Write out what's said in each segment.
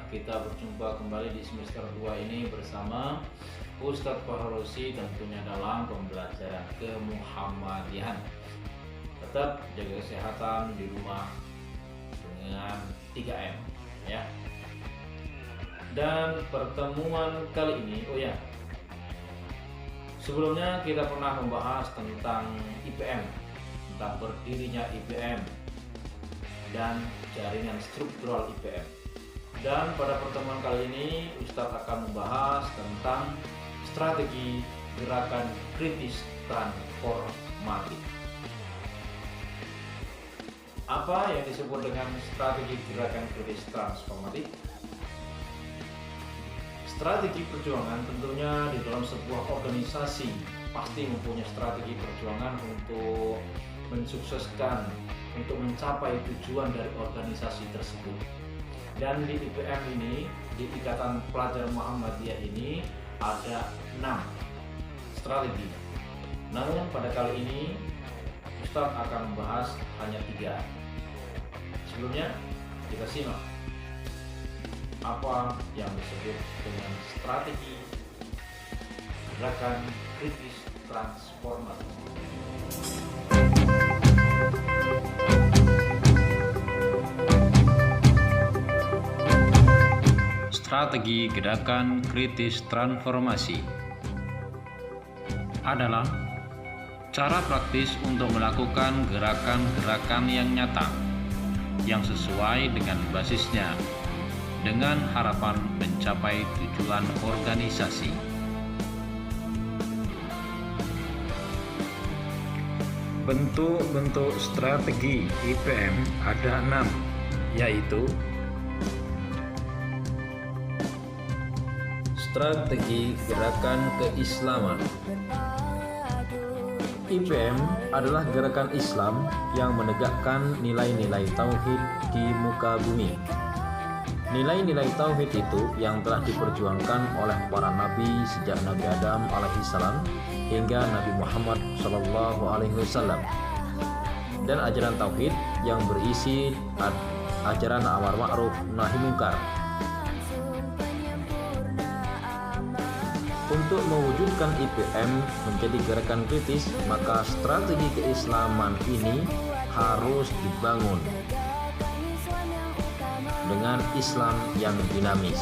kita berjumpa kembali di semester 2 ini bersama Ustadz Faharosi tentunya dalam pembelajaran kemuhammadiyahan. Tetap jaga kesehatan di rumah dengan 3M ya. Dan pertemuan kali ini, sebelumnya kita pernah membahas tentang IPM, tentang berdirinya IPM dan jaringan struktural IPM. Dan pada pertemuan kali ini Ustadz akan membahas tentang strategi gerakan kritis transformatif. Apa yang disebut dengan strategi gerakan kritis transformatif? Strategi perjuangan tentunya di dalam sebuah organisasi pasti mempunyai strategi perjuangan untuk mensukseskan, untuk mencapai tujuan dari organisasi tersebut. Dan di IPM ini, di Ikatan Pelajar Muhammadiyah ini ada 6 strategi. Namun pada kali ini Ustadz akan membahas hanya 3. Sebelumnya kita simak apa yang disebut dengan strategi gerakan kritis transformatif. Strategi gerakan kritis transformasi adalah cara praktis untuk melakukan gerakan-gerakan yang nyata, yang sesuai dengan basisnya, dengan harapan mencapai tujuan organisasi. Bentuk-bentuk strategi IPM ada 6, yaitu strategi gerakan keislaman. IPM adalah gerakan Islam yang menegakkan nilai-nilai tauhid di muka bumi. Nilai-nilai tauhid itu yang telah diperjuangkan oleh para nabi sejak Nabi Adam alaihissalam hingga Nabi Muhammad sallallahu alaihi wasallam. Dan ajaran tauhid yang berisi ajaran amar ma'ruf nahi munkar. Untuk mewujudkan IPM menjadi gerakan kritis, maka strategi keislaman ini harus dibangun dengan Islam yang dinamis.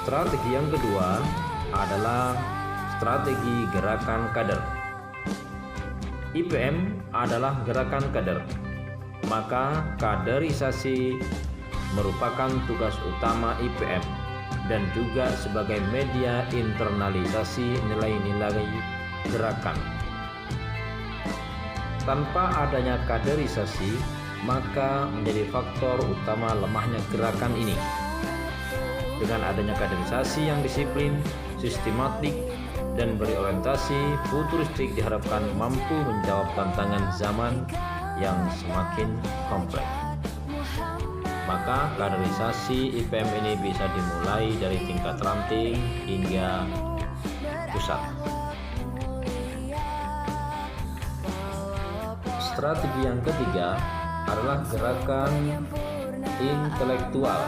Strategi yang kedua adalah strategi gerakan kader. IPM adalah gerakan kader, maka kaderisasi merupakan tugas utama IPM dan juga sebagai media internalisasi nilai-nilai gerakan. Tanpa adanya kaderisasi, maka menjadi faktor utama lemahnya gerakan ini. Dengan adanya kaderisasi yang disiplin, sistematik, dan berorientasi futuristik diharapkan mampu menjawab tantangan zaman yang semakin kompleks. Maka kaderisasi IPM ini bisa dimulai dari tingkat ranting hingga pusat. Strategi yang ketiga adalah gerakan intelektual,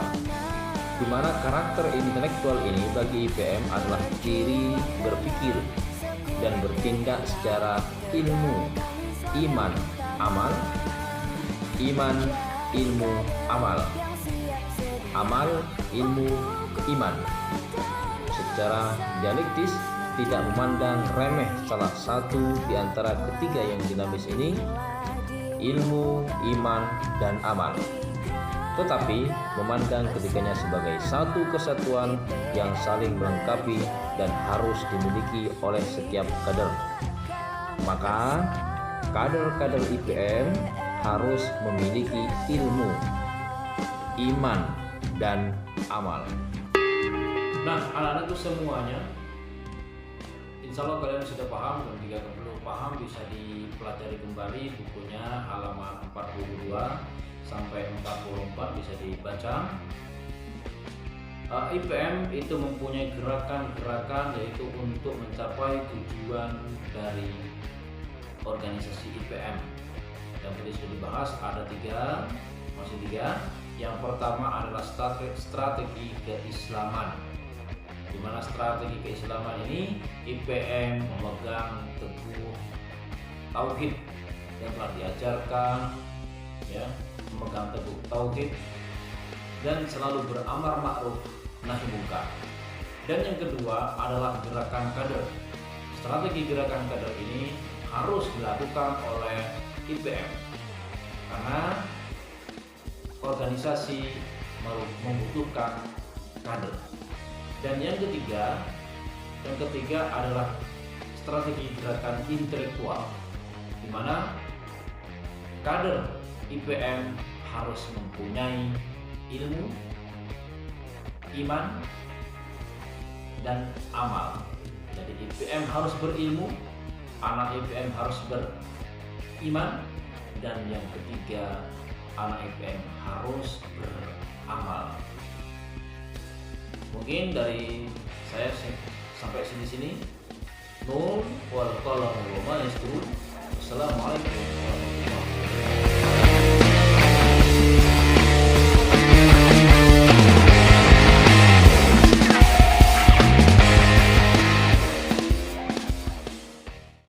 di mana karakter intelektual ini bagi IPM adalah ciri berpikir dan bertindak secara ilmu, iman, amal, iman, ilmu, amal, amal, ilmu, iman. Secara dialektis tidak memandang remeh salah satu di antara ketiga yang dinamis ini, ilmu, iman, dan amal, tetapi memandang ketiganya sebagai satu kesatuan yang saling melengkapi dan harus dimiliki oleh setiap kader. Maka kader-kader IPM harus memiliki ilmu, iman, dan amal. Nah, anak-anak itu semuanya insya Allah kalian sudah paham, dan jika belum paham bisa dipelajari kembali bukunya halaman 42 sampai 44 bisa dibaca. IPM itu mempunyai gerakan-gerakan yaitu untuk mencapai tujuan dari organisasi IPM. Yang tadi sudah dibahas ada 3, Masih 3. Yang pertama adalah strategi keislaman, di mana strategi keislaman ini IPM memegang teguh tauhid yang telah diajarkan, ya, memegang teguh tauhid dan selalu beramar ma'ruf nahi munkar. Dan yang kedua adalah gerakan kader. Strategi gerakan kader ini harus dilakukan oleh IPM karena organisasi membutuhkan kader. Dan yang ketiga adalah strategi gerakan intelektual, di mana kader IPM harus mempunyai ilmu, iman, dan amal. Jadi IPM harus berilmu, anak IPM harus beriman, dan yang ketiga anak IPM harus beramal. Mungkin dari saya sampai sini. Nun wal qalam wa ma yasturun. Assalamualaikum warahmatullahi wabarakatuh.